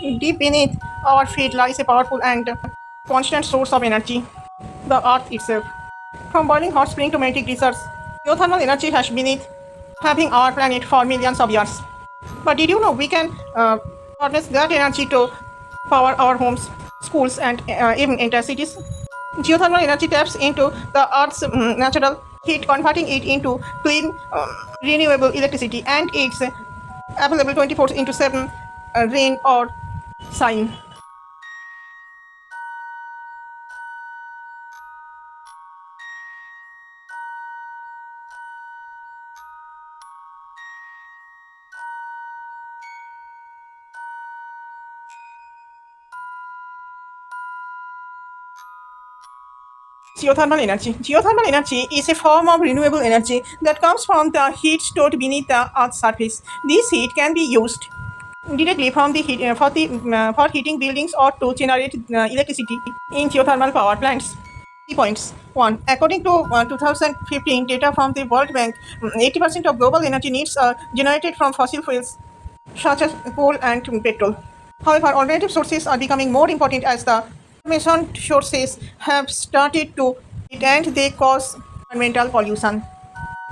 Deep beneath our feet lies a powerful and constant source of energy, the Earth itself. From boiling hot spring to magnetic geysers, geothermal energy has been having our planet for millions of years. But did you know we can harness that energy to power our homes, schools, and even entire cities? Geothermal energy taps into the Earth's natural heat, converting it into clean, renewable electricity, and it's available 24 into 7, rain or shine. Geothermal energy. Geothermal energy is a form of renewable energy that comes from the heat stored beneath the Earth's surface. This heat can be used directly from the heat, for heating buildings or to generate electricity in geothermal power plants. Key points. 1. According to 2015 data from the World Bank, 80% of global energy needs are generated from fossil fuels such as coal and petrol. However, alternative sources are becoming more important as the mentioned sources have started to eat and they cause environmental pollution.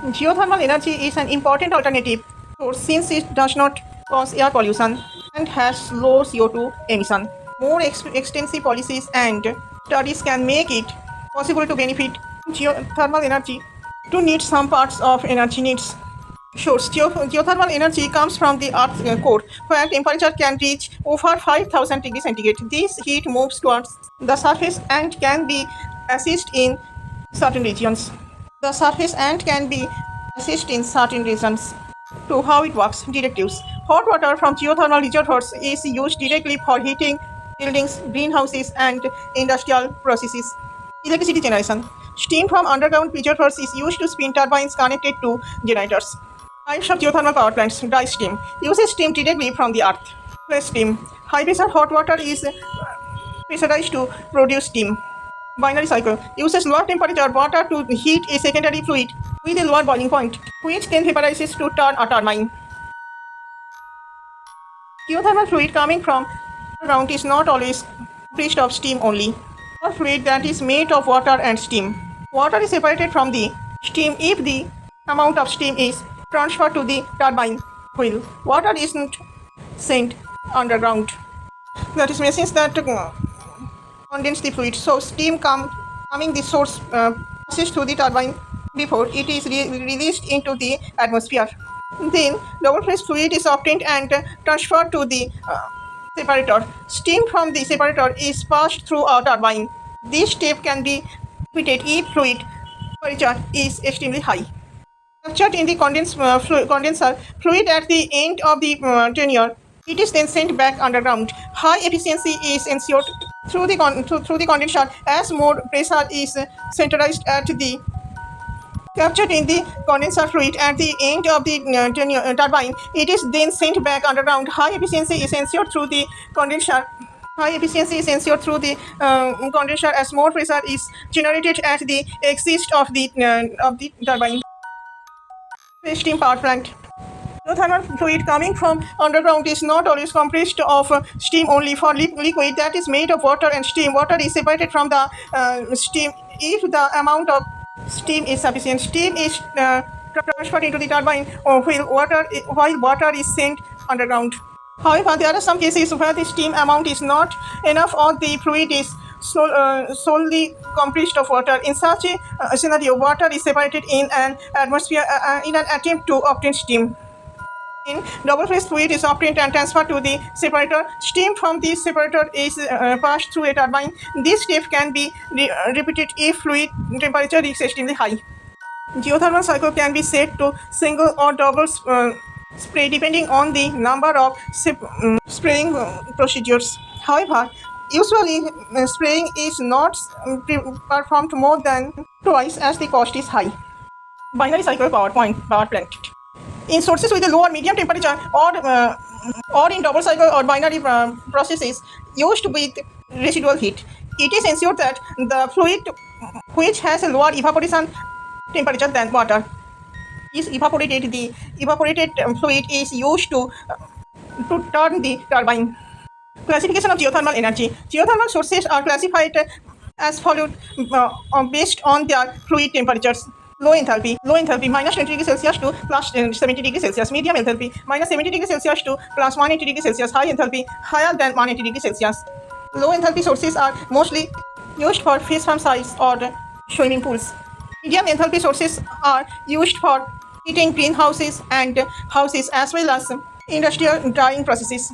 Geothermal energy is an important alternative source since it does not cause air pollution and has low CO2 emission. More extensive policies and studies can make it possible to benefit geothermal energy to meet some parts of energy needs. Source. Geothermal energy comes from the Earth's core, where temperature can reach over 5,000 degrees centigrade. This heat moves towards the surface and can be assessed in certain regions. The surface and can be assessed in certain regions. To how it works. Directives. Hot water from geothermal reservoirs is used directly for heating buildings, greenhouses, and industrial processes. Electricity generation. Steam from underground reservoirs is used to spin turbines connected to generators. Types of geothermal power plants. Dry steam uses steam directly from the earth. Flash steam. High pressure hot water is pressurized to produce steam. Binary cycle uses lower temperature water to heat a secondary fluid with a lower boiling point, which then vaporizes to turn a turbine. Geothermal fluid coming from ground is not always comprised of steam only, or fluid that is made of water and steam. Water is separated from the steam if the amount of steam is transferred to the turbine wheel. Water isn't sent underground. That is machines that condense the fluid. So steam coming the source passes through the turbine before it is released into the atmosphere. Then double phase fluid is obtained and transferred to the separator. Steam from the separator is passed through a turbine. This step can be repeated if fluid temperature is extremely high. Captured in the condenser fluid at the end of the tenure, it is then sent back underground. High efficiency is ensured through the condenser as more pressure is centralized at the captured in the condenser fluid at the end of the turbine. It is then sent back underground. High efficiency is ensured through the condenser. High efficiency is ensured through the condenser as more pressure is generated at the exit of the turbine. Steam power plant. Geothermal fluid coming from underground is not always comprised of steam only. For liquid that is made of water and steam, water is separated from the steam if the amount of steam is sufficient. Steam is transferred into the turbine while water is sent underground. However, there are some cases where the steam amount is not enough or the fluid is solely comprised of water. In such a scenario, water is separated in an atmosphere in an attempt to obtain steam. In double phase fluid is obtained and transferred to the separator. Steam from the separator is passed through a turbine. This step can be repeated if fluid temperature is extremely high. Geothermal cycle can be set to single or double spray depending on the number of spraying procedures. However, usually spraying is not performed more than twice as the cost is high. Binary cycle power plant. In sources with a low or medium temperature or in double cycle or binary processes used with residual heat, it is ensured that the fluid which has a lower evaporation temperature than water is evaporated. The evaporated fluid is used to turn the turbine. Classification of geothermal energy. Geothermal sources are classified as followed based on their fluid temperatures. Low enthalpy minus 20 degrees Celsius to plus 70 degrees Celsius. Medium enthalpy minus 70 degrees Celsius to plus 180 degrees Celsius. High enthalpy higher than 180 degrees Celsius. Low enthalpy sources are mostly used for fish farm sites or swimming pools. Medium enthalpy sources are used for heating greenhouses and houses as well as industrial drying processes.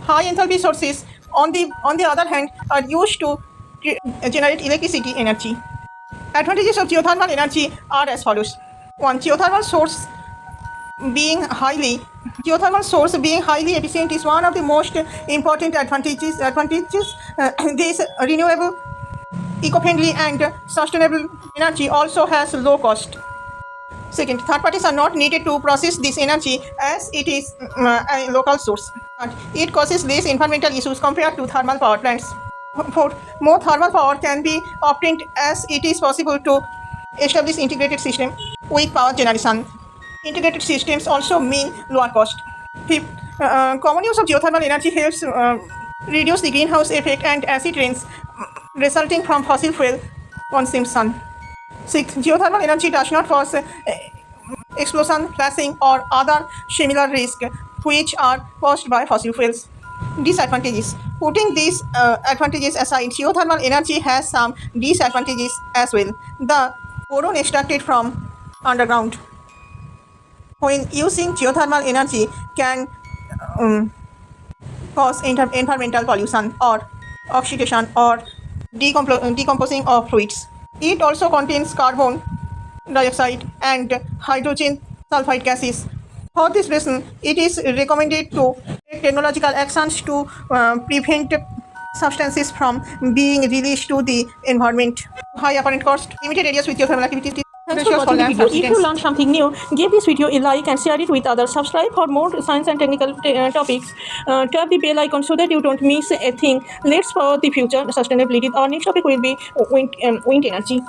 High enthalpy sources, on the other hand, are used to generate electricity energy. Advantages of geothermal energy are as follows. 1. Geothermal source being highly efficient is one of the most important advantages. This renewable, eco-friendly and sustainable energy also has low cost. Second, third parties are not needed to process this energy as it is a local source. But it causes less environmental issues compared to thermal power plants. Fourth, more thermal power can be obtained as it is possible to establish integrated system with power generation. Integrated systems also mean lower cost. Fifth, common use of geothermal energy helps reduce the greenhouse effect and acid rains resulting from fossil fuel consumption. Sixth, geothermal energy does not cause explosion, flashing, or other similar risks which are caused by fossil fuels. Disadvantages. Putting these advantages aside, geothermal energy has some disadvantages as well. The boron extracted from underground. When using geothermal energy can cause environmental pollution or oxidation or decomposing of fluids. It also contains carbon dioxide and hydrogen sulfide gases. For this reason, it is recommended to take technological actions to prevent substances from being released to the environment. High apparent cost, limited areas with geothermal activity. Thanks for watching the video. If you learned something new, give this video a like and share it with others. Subscribe for more science and technical topics. Tap the bell icon so that you don't miss a thing. Let's power the future sustainability. Our next topic will be wind energy.